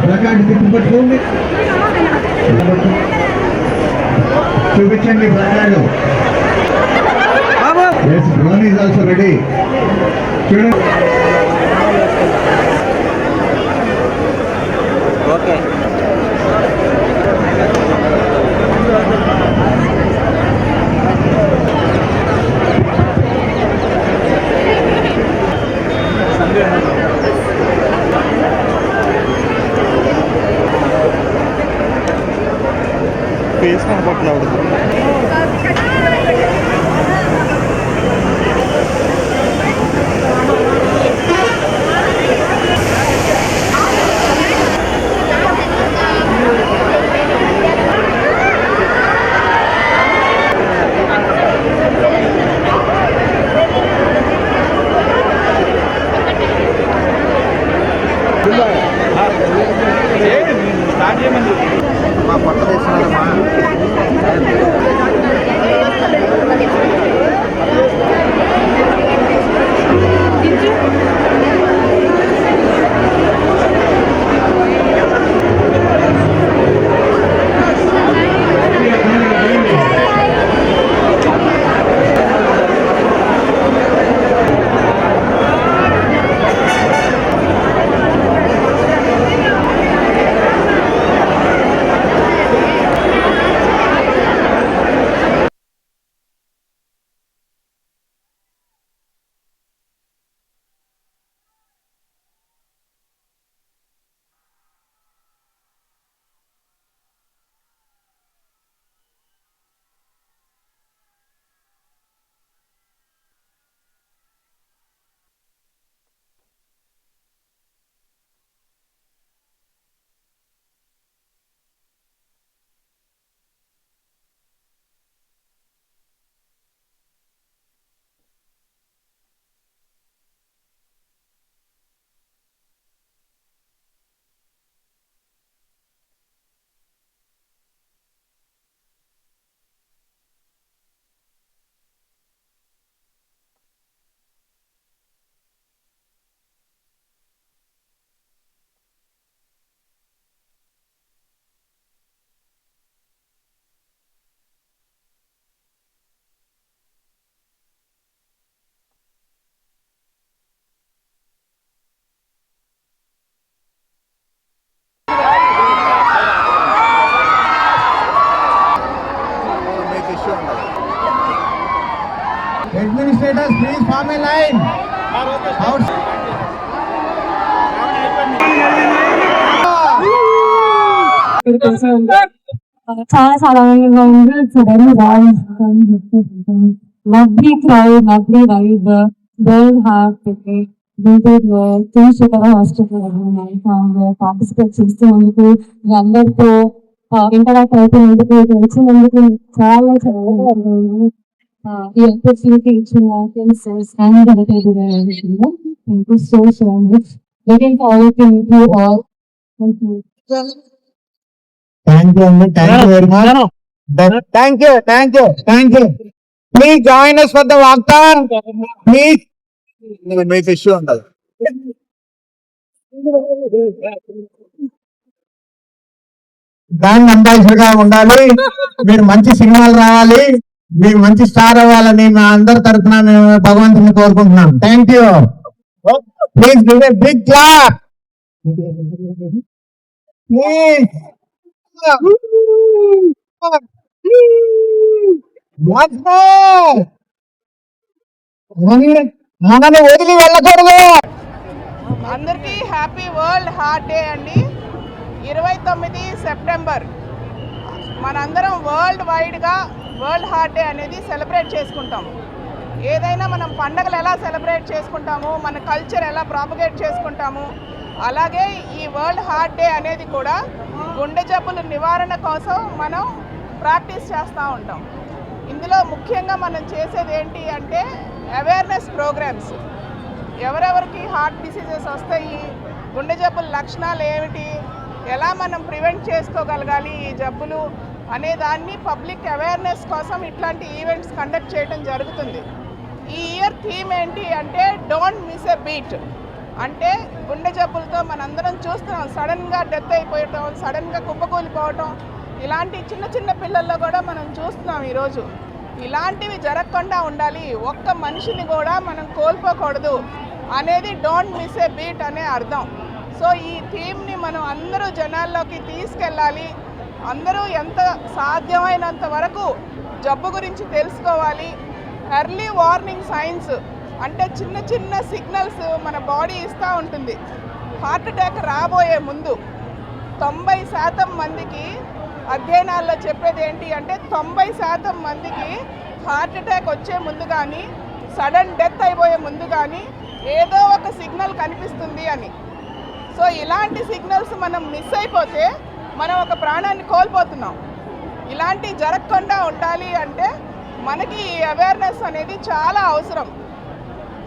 Placard తిప్పట్టుకోండి, చూపించండి placard. Yes, drone is also ready. చూడండి. ఓకే ఫేస్ కనపట్లేదు. మా పట్ల చేస్తున్నారమ్మా. Administrators, please form a line. చాలా చాలా ఆనందంగా ఉంది. చూడండి lovely crowd, lovely vibe, world heart దీంట్లో చూసుకోవడం పార్టిసిపేట్ చేస్తున్నందుకు, అందరితో ఇంటరాక్ట్ అవుతున్నందుకు, తెలిసినందుకు చాలా చాలా the opportunity to walk in source and the everything. Thank you so much. Looking forward to meet you all. Thank you. Thank you, thank you very much. Thank you, thank you, thank you. Please join us for the walkathon. Please. Make issue on that. Brand ambassador గా ఉండాలి, మీరు మంచి సినిమాలు రావాలి, మీరు మంచి star అవ్వాలని మా అందరి తరఫున మేము భగవంతుని కోరుకుంటున్నాం. Thank you. Please give a big clap. Please. మనని వదిలి వెళ్ళకూడదు. అందరికీ హ్యాపీ వరల్డ్ హార్ట్ డే అండి. 29 సెప్టెంబర్ మనందరం వరల్డ్ వైడ్గా వరల్డ్ హార్ట్ డే అనేది సెలబ్రేట్ చేసుకుంటాం. ఏదైనా మనం పండగలు ఎలా సెలబ్రేట్ చేసుకుంటామో, మన కల్చర్ ఎలా ప్రాపగేట్ చేసుకుంటామో, అలాగే ఈ వరల్డ్ హార్ట్ డే అనేది కూడా గుండె జబ్బుల నివారణ కోసం మనం ప్రాక్టీస్ చేస్తూ ఉంటాం. ఇందులో ముఖ్యంగా మనం చేసేది ఏంటి అంటే అవేర్నెస్ ప్రోగ్రామ్స్. ఎవరెవరికి హార్ట్ డిసీజెస్ వస్తాయి, గుండె జబ్బుల లక్షణాలు ఏమిటి, ఎలా మనం ప్రివెంట్ చేసుకోగలగాలి ఈ జబ్బులు అనే దాన్ని పబ్లిక్ అవేర్నెస్ కోసం ఇట్లాంటి ఈవెంట్స్ కండక్ట్ చేయడం జరుగుతుంది. ఈ ఇయర్ థీమ్ ఏంటి అంటే డోంట్ మిస్ ఎ బీట్. అంటే గుండె జబ్బులతో మనందరం చూస్తున్నాం, సడన్గా డెత్ అయిపోవటం, సడన్గా కుప్పకూలిపోవటం, ఇలాంటి చిన్న చిన్న పిల్లల్లో కూడా మనం చూస్తున్నాం ఈరోజు. ఇలాంటివి జరగకుండా ఉండాలి, ఒక్క మనిషిని కూడా మనం కోల్పోకూడదు అనేది డోంట్ మిస్ ఏ బీట్ అనే అర్థం. సో ఈ థీమ్ని మనం అందరూ జనాల్లోకి తీసుకెళ్ళాలి. అందరూ ఎంత సాధ్యమైనంత వరకు జబ్బు గురించి తెలుసుకోవాలి. ఎర్లీ వార్నింగ్ సైన్స్ అంటే చిన్న చిన్న సిగ్నల్స్ మన బాడీ ఇస్తూ ఉంటుంది. హార్ట్ అటాక్ రాబోయే ముందు 90% మందికి అధ్యయనాల్లో చెప్పేది ఏంటి అంటే 90% మందికి హార్ట్ అటాక్ వచ్చే ముందు కానీ సడన్ డెత్ అయిపోయే ముందు కానీ ఏదో ఒక సిగ్నల్ కనిపిస్తుంది అని. సో ఇలాంటి సిగ్నల్స్ మనం మిస్ అయిపోతే మనం ఒక ప్రాణాన్ని కోల్పోతున్నాం. ఇలాంటివి జరగకుండా ఉండాలి అంటే మనకి ఈ అవేర్నెస్ అనేది చాలా అవసరం.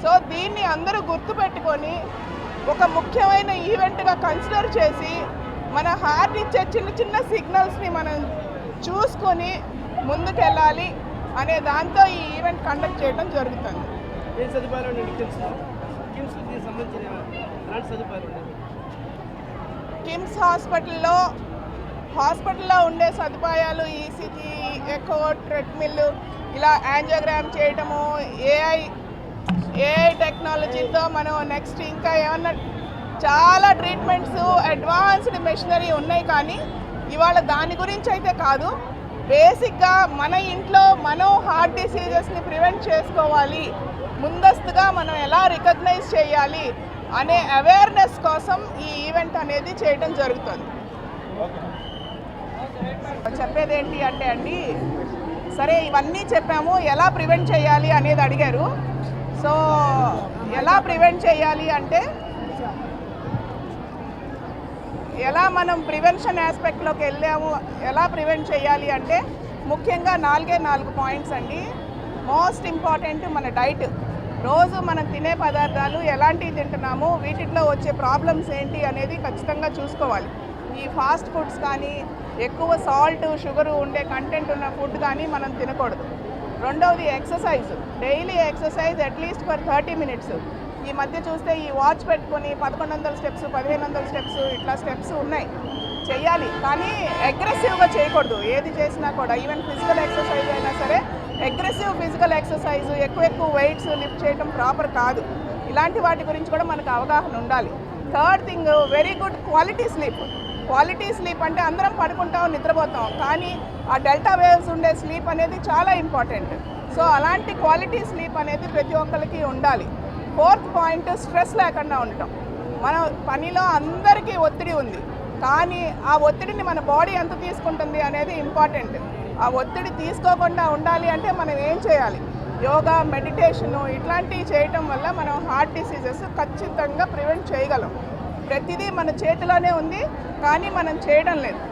సో దీన్ని అందరూ గుర్తుపెట్టుకొని ఒక ముఖ్యమైన ఈవెంట్గా కన్సిడర్ చేసి మన హార్ట్ ఇచ్చే చిన్న చిన్న సిగ్నల్స్ని మనం చూసుకొని ముందుకెళ్ళాలి అనే దాంతో ఈ ఈవెంట్ కండక్ట్ చేయడం జరుగుతుంది. కిమ్స్ హాస్పిటల్లో ఉండే సదుపాయాలు ఈసీజీ, ఎకో, ట్రెడ్మిల్, ఇలా యాంజియోగ్రామ్ చేయటము, ఏఐ టెక్నాలజీతో మనం నెక్స్ట్ ఇంకా ఏమన్నా చాలా ట్రీట్మెంట్స్, అడ్వాన్స్డ్ మెషినరీ ఉన్నాయి. కానీ ఇవాళ దాని గురించి అయితే కాదు, బేసిక్గా మన ఇంట్లో మనం హార్ట్ డిసీజెస్ని ప్రివెంట్ చేసుకోవాలి, ముందస్తుగా మనం ఎలా రికగ్నైజ్ చేయాలి అనే అవేర్నెస్ కోసం ఈ ఈవెంట్ అనేది చేయడం జరుగుతుంది. చెప్పేది ఏంటి అంటే అండి, సరే ఇవన్నీ చెప్పాము, ఎలా ప్రివెంట్ చేయాలి అనేది అడిగారు. సో ఎలా ప్రివెంట్ చేయాలి అంటే ఎలా మనం ప్రివెన్షన్ ఆస్పెక్ట్లోకి వెళ్ళాము, ఎలా ప్రివెంట్ చేయాలి అంటే ముఖ్యంగా 4 పాయింట్స్ అండి. మోస్ట్ ఇంపార్టెంట్ మన డైట్. రోజు మనం తినే పదార్థాలు ఎలాంటివి తింటున్నాము, వీటిలో వచ్చే ప్రాబ్లమ్స్ ఏంటి అనేది ఖచ్చితంగా చూసుకోవాలి. ఈ ఫాస్ట్ ఫుడ్స్ కానీ, ఎక్కువ సాల్ట్, షుగరు ఉండే కంటెంట్ ఉన్న ఫుడ్ కానీ మనం తినకూడదు. రెండవది exercise. Daily exercise at least for 30 minutes. ఈ మధ్య చూస్తే ఈ వాచ్ పెట్టుకొని 1100 స్టెప్స్, 1500 స్టెప్స్, ఇట్లా స్టెప్స్ ఉన్నాయి, చేయాలి. కానీ అగ్రెసివ్గా చేయకూడదు ఏది చేసినా కూడా. ఈవెన్ ఫిజికల్ ఎక్సర్సైజ్ అయినా సరే అగ్రెసివ్ ఫిజికల్ ఎక్సర్సైజ్, ఎక్కువ వెయిట్స్ లిఫ్ట్ చేయడం ప్రాపర్ కాదు. ఇలాంటి వాటి గురించి కూడా మనకు అవగాహన ఉండాలి. Third thing, very good quality sleep. Quality sleep అంటే అందరం పడుకుంటాం, నిద్రపోతాం, కానీ ఆ డెల్టా వేవ్స్ ఉండే స్లీప్ అనేది చాలా ఇంపార్టెంట్. సో అలాంటి క్వాలిటీ స్లీప్ అనేది ప్రతి ఒక్కరికి ఉండాలి. ఫోర్త్ పాయింట్, స్ట్రెస్ లేకుండా ఉండటం. మన పనిలో అందరికీ ఒత్తిడి ఉంది, కానీ ఆ ఒత్తిడిని మన బాడీ ఎంత తీసుకుంటుంది అనేది ఇంపార్టెంట్. ఆ ఒత్తిడి తీసుకోకుండా ఉండాలి అంటే మనం ఏం చేయాలి? యోగా, మెడిటేషను ఇట్లాంటివి చేయటం వల్ల మనం హార్ట్ డిసీజెస్ ఖచ్చితంగా ప్రివెంట్ చేయగలం. ప్రతిదీ మన చేతిలోనే ఉంది, కానీ మనం చేయడం లేదు.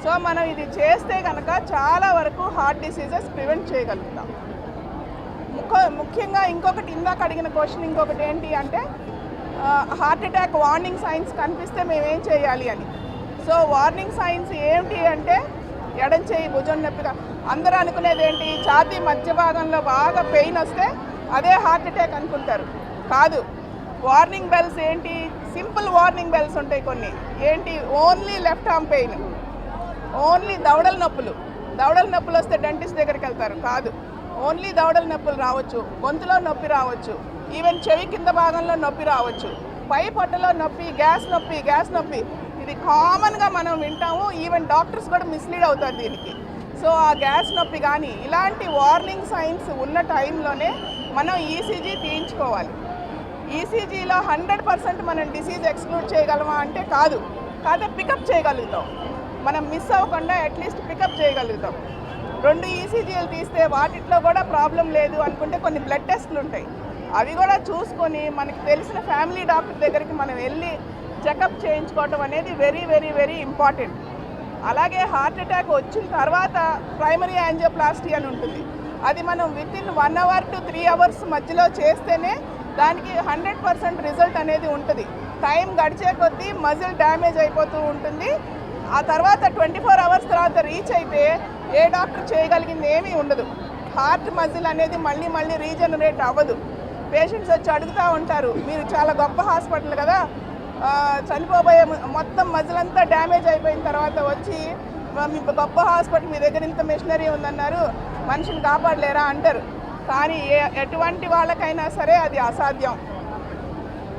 సో మనం ఇది చేస్తే కనుక చాలా వరకు హార్ట్ డిసీజెస్ ప్రివెంట్ చేయగలుగుతాం. ముఖ్యంగా ఇంకొకటి, ఇందాక అడిగిన క్వశ్చన్ ఇంకొకటి ఏంటి అంటే హార్ట్ అటాక్ వార్నింగ్ సైన్స్ కనిపిస్తే మేమేం చేయాలి అని. సో వార్నింగ్ సైన్స్ ఏంటి అంటే ఎడం చేయి భుజం నొప్పిగా, అందరూ అనుకునేది ఏంటి, ఛాతీ మధ్య భాగంలో బాగా పెయిన్ వస్తే అదే హార్ట్ అటాక్ అనుకుంటారు. కాదు. వార్నింగ్ బెల్స్ ఏంటి, సింపుల్ వార్నింగ్ బెల్స్ ఉంటాయి కొన్ని. ఏంటి, only left arm pain, only దవడల నొప్పులు వస్తే డెంటిస్ట్ దగ్గరికి వెళ్తారు. కాదు, ఓన్లీ దవడల నొప్పులు రావచ్చు, గొంతులో నొప్పి రావచ్చు, ఈవెన్ చెవి కింద భాగంలో నొప్పి రావచ్చు, పై పొట్టలో నొప్పి, గ్యాస్ నొప్పి. ఇది కామన్గా మనం వింటాము. ఈవెన్ డాక్టర్స్ కూడా మిస్లీడ్ అవుతారు దీనికి. సో ఆ గ్యాస్ నొప్పి కానీ ఇలాంటి వార్నింగ్ సైన్స్ ఉన్న టైంలోనే మనం ఈసీజీ తీయించుకోవాలి. ఈసీజీలో 100% మనం డిసీజ్ ఎక్స్క్లూడ్ చేయగలమా అంటే కాదు, కాకపోతే పికప్ చేయగలుగుతాం. మనం మిస్ అవ్వకుండా అట్లీస్ట్ పికప్ చేయగలుగుతాం. 2 ఈసీజీలు తీస్తే వాటిట్లో కూడా ప్రాబ్లం లేదు అనుకుంటే కొన్ని బ్లడ్ టెస్ట్లు ఉంటాయి, అవి కూడా చూసుకొని మనకి తెలిసిన ఫ్యామిలీ డాక్టర్ దగ్గరికి మనం వెళ్ళి చెకప్ చేయించుకోవటం అనేది వెరీ వెరీ వెరీ ఇంపార్టెంట్. అలాగే హార్ట్ అటాక్ వచ్చిన తర్వాత ప్రైమరీ యాంజియోప్లాస్టీ అని ఉంటుంది. అది మనం వితిన్ 1 hour to 3 hours మధ్యలో చేస్తేనే దానికి 100% రిజల్ట్ అనేది ఉంటుంది. టైం గడిచే కొద్దీ మజిల్ డ్యామేజ్ అయిపోతూ ఉంటుంది. ఆ తర్వాత 24 hours తర్వాత రీచ్ అయితే ఏ డాక్టర్ చేయగలిగింది ఏమీ ఉండదు. హార్ట్ మజిల్ అనేది మళ్ళీ రీజనరేట్ అవ్వదు. పేషెంట్స్ వచ్చి అడుగుతూ ఉంటారు, మీరు చాలా గొప్ప హాస్పిటల్ కదా, చనిపోబోయే మొత్తం మజిలంతా డ్యామేజ్ అయిపోయిన తర్వాత వచ్చి మీ గొప్ప హాస్పిటల్, మీ దగ్గర ఇంత మెషినరీ ఉందన్నారు, మనిషిని కాపాడలేరా అంటారు. కానీ ఎటువంటి వాళ్ళకైనా సరే అది అసాధ్యం.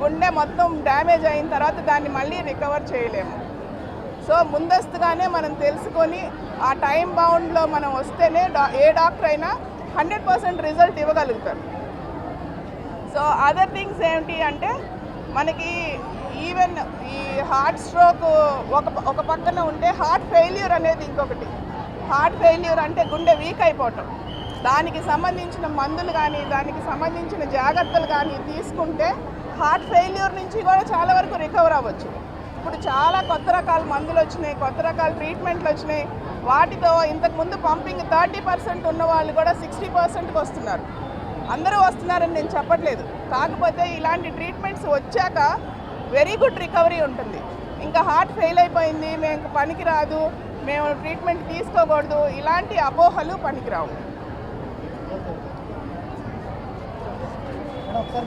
గుండె మొత్తం డ్యామేజ్ అయిన తర్వాత దాన్ని మళ్ళీ రికవర్ చేయలేము. సో ముందస్తుగానే మనం తెలుసుకొని ఆ టైం బౌండ్లో మనం వస్తేనే ఏ డాక్టర్ అయినా 100% రిజల్ట్ ఇవ్వగలుగుతారు. సో అదర్ థింగ్స్ ఏంటి అంటే మనకి ఈవెన్ ఈ హార్ట్ స్ట్రోక్ ఒక పక్కన ఉంటే హార్ట్ ఫెయిల్యూర్ అనేది ఇంకొకటి. హార్ట్ ఫెయిల్యూర్ అంటే గుండె వీక్ అయిపోవటం. దానికి సంబంధించిన మందులు కానీ దానికి సంబంధించిన జాగ్రత్తలు కానీ తీసుకుంటే హార్ట్ ఫెయిల్యూర్ నుంచి కూడా చాలా వరకు రికవర్ అవ్వచ్చు. ఇప్పుడు చాలా కొత్త రకాల మందులు వచ్చినాయి, కొత్త రకాల ట్రీట్మెంట్లు వచ్చినాయి. వాటితో ఇంతకుముందు పంపింగ్ 30% ఉన్న వాళ్ళు కూడా 60%కి వస్తున్నారు. అందరూ వస్తున్నారని నేను చెప్పట్లేదు, కాకపోతే ఇలాంటి ట్రీట్మెంట్స్ వచ్చాక వెరీ గుడ్ రికవరీ ఉంటుంది. ఇంకా హార్ట్ ఫెయిల్ అయిపోయింది, మేము పనికిరాదు, మేము ట్రీట్మెంట్ తీసుకోకూడదు, ఇలాంటి అపోహలు పనికిరావు. ఒకసారి